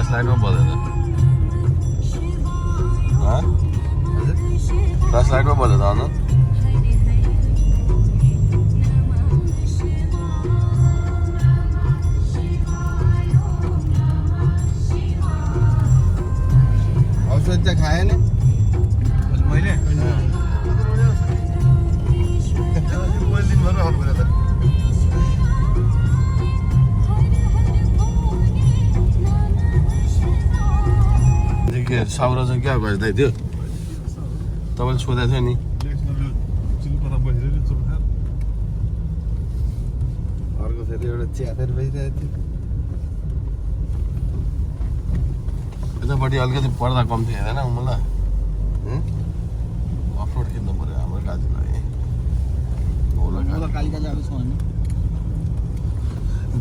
फ्ल्यासलाइटमा बल्दैन फ्ल्यासलाइटमा बल्दैन आनन्द औषध चाहिँ खाएन मैले दिनभर आउनु पर्यो त साउरा चाहिँ क्या गर्दै थियो तपाईँले सोधेको थियो नि अर्को फेरि एउटा चिया फेरि बसिरहेको थियो यतापट्टि अलिकति पर्दा कम्ती हेर्दैन मलाई अफरोड खिच्नु पऱ्यो हाम्रो गाजीलाई कालिका जाँदैछ भने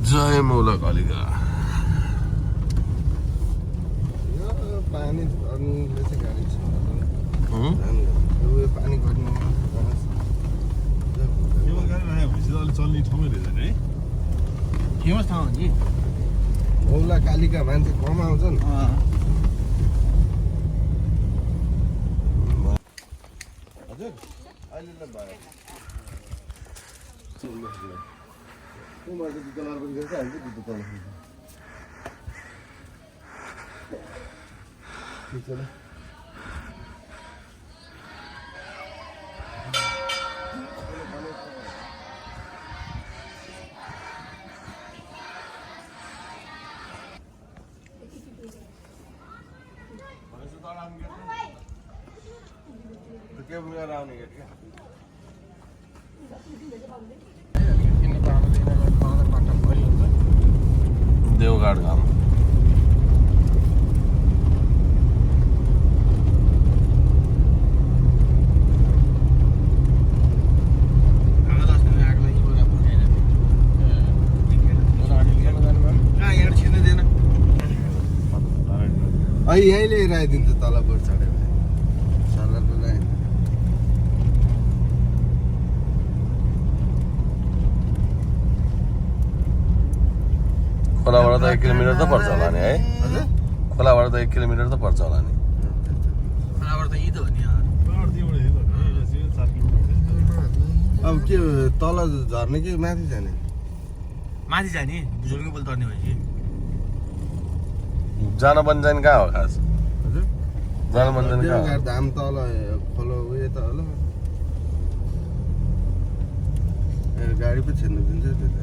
जय मौला कालिका यो पानी झर्नुले चाहिँ गाडी छ पानी घट्नु चल्ने ठाउँमै रहेछ है फेमस ठाउँ हो नि मौला कालिका मान्छे कम आउँछन् हजुर अहिले त भयो जुत्ता लगाएर पनि गर्छ अहिले जुत्ता तल चलो के बुझेर आउने गेट क्या देवघाट घाम यहीँ ल्याइदिन्छ तल बोर्ड चढ्यो भने सरर ल्याइदिन्छ खोलाबाट त 1 किलोमिटर त पर्छ होला नि है हजुर खोलाबाट त 1 किलोमिटर त पर्छ होला नि खोलाबाट त यही त हो नि अब के तल झर्ने कि माथि जाने माथि जाने झुल्के पुल तर्ने भएपछि जान पनि जाने कहाँ हो खास हजुर जान पनि जाने कहाँ हो देवघाट धाम तल खोलो उयो त होला गाडी पो छिर्नु दिन्छ त्यो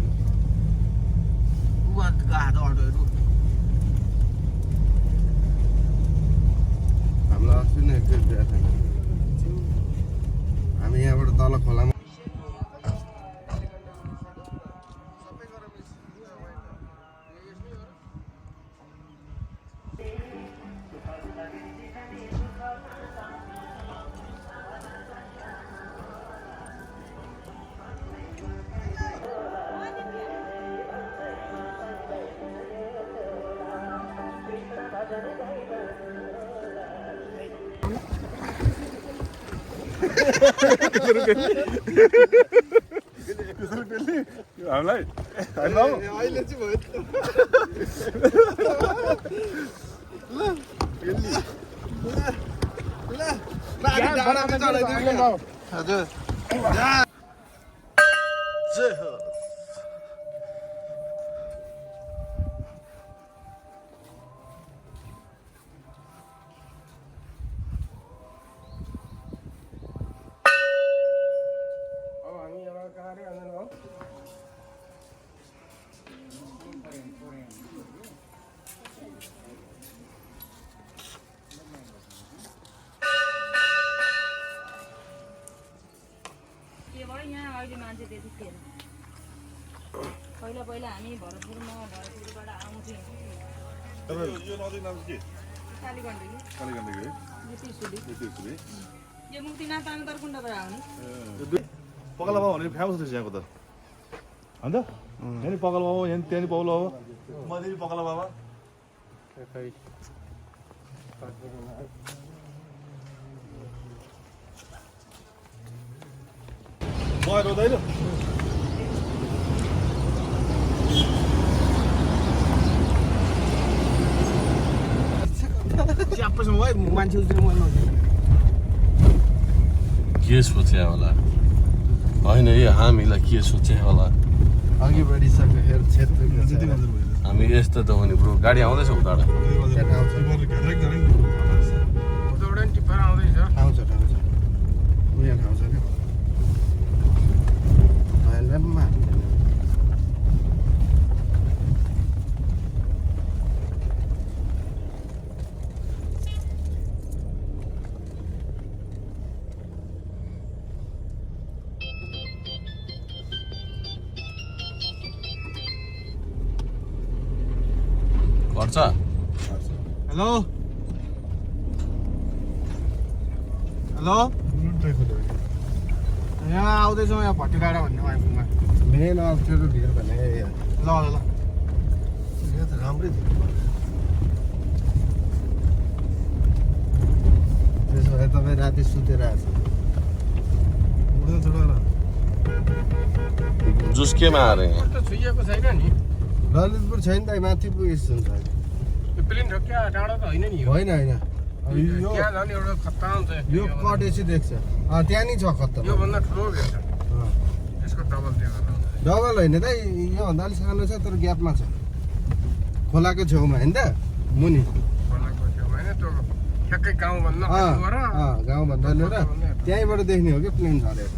हात अटोहरू हामीलाई अस्ति नै एकचोटि गएको थिएन हामी यहाँबाट तल खोलामा हामीलाई अहिले चाहिँ भयो हजुर पहिला हामी भरतपुरबाट आउँथ्यौँ यो नदी नाम के कालीगण्डकी कालीगण्डकी है यो मुक्तिनाथ तानतरकुण्डबाट आउने पगला बाबा भने फेमस रहेछ यहाँको त अन्त यहाँ नि पगला बाबा यहाँ त्यहाँ नि पौला बाबा मधेरी पगला बाबा मगर हुँदैन च्याप्पसम्म भयो मान्छे उतिर मन नहुँदैन के सोचे होला होइन यो हामीलाई के सोचे होला अघि बढिसक्यो हेर क्षेत्रको छ। हामी यस्तो त हो नि ब्रो गाडी आउँदैछ उताबाट त्यहाँ आउँछ आउँछ आउँछ उयो आउँछ क्या भएन पनि मार्दैन। पर्छ हेलो हेलो यहाँ आउँदैछौँ यहाँ भट्टी डाँडा भन्ने आइपुग्नु मेन अप्ठ्यारो भिड भने ल ल यहाँ त राम्रै थियो त्यसो भए तपाईँ राति सुतेर आएछ जुस केमा आएर यहाँ छुइएको छैन नि ललितपुर छैन त माथि पुगेछ हुन्छ यो प्लेन ढोक्या डाँडा त होइन नि यो होइन होइन अब यो त्यहाँ झन् एउटा खतम छ यो कटेसी देख्छ त्यहाँ नि छ खत्तम योभन्दा ठुलो भेट्छ यसको डबल त्यो डबल होइन त योभन्दा अलिक सानो छ तर ग्यापमा छ खोलाको छेउमा होइन त मुनि खोलाको छेउमा होइन त्यो ठ्याक्कै गाउँभन्दा गाउँभन्दा लिएर त्यहीँबाट देख्ने हो कि प्लेन झरेर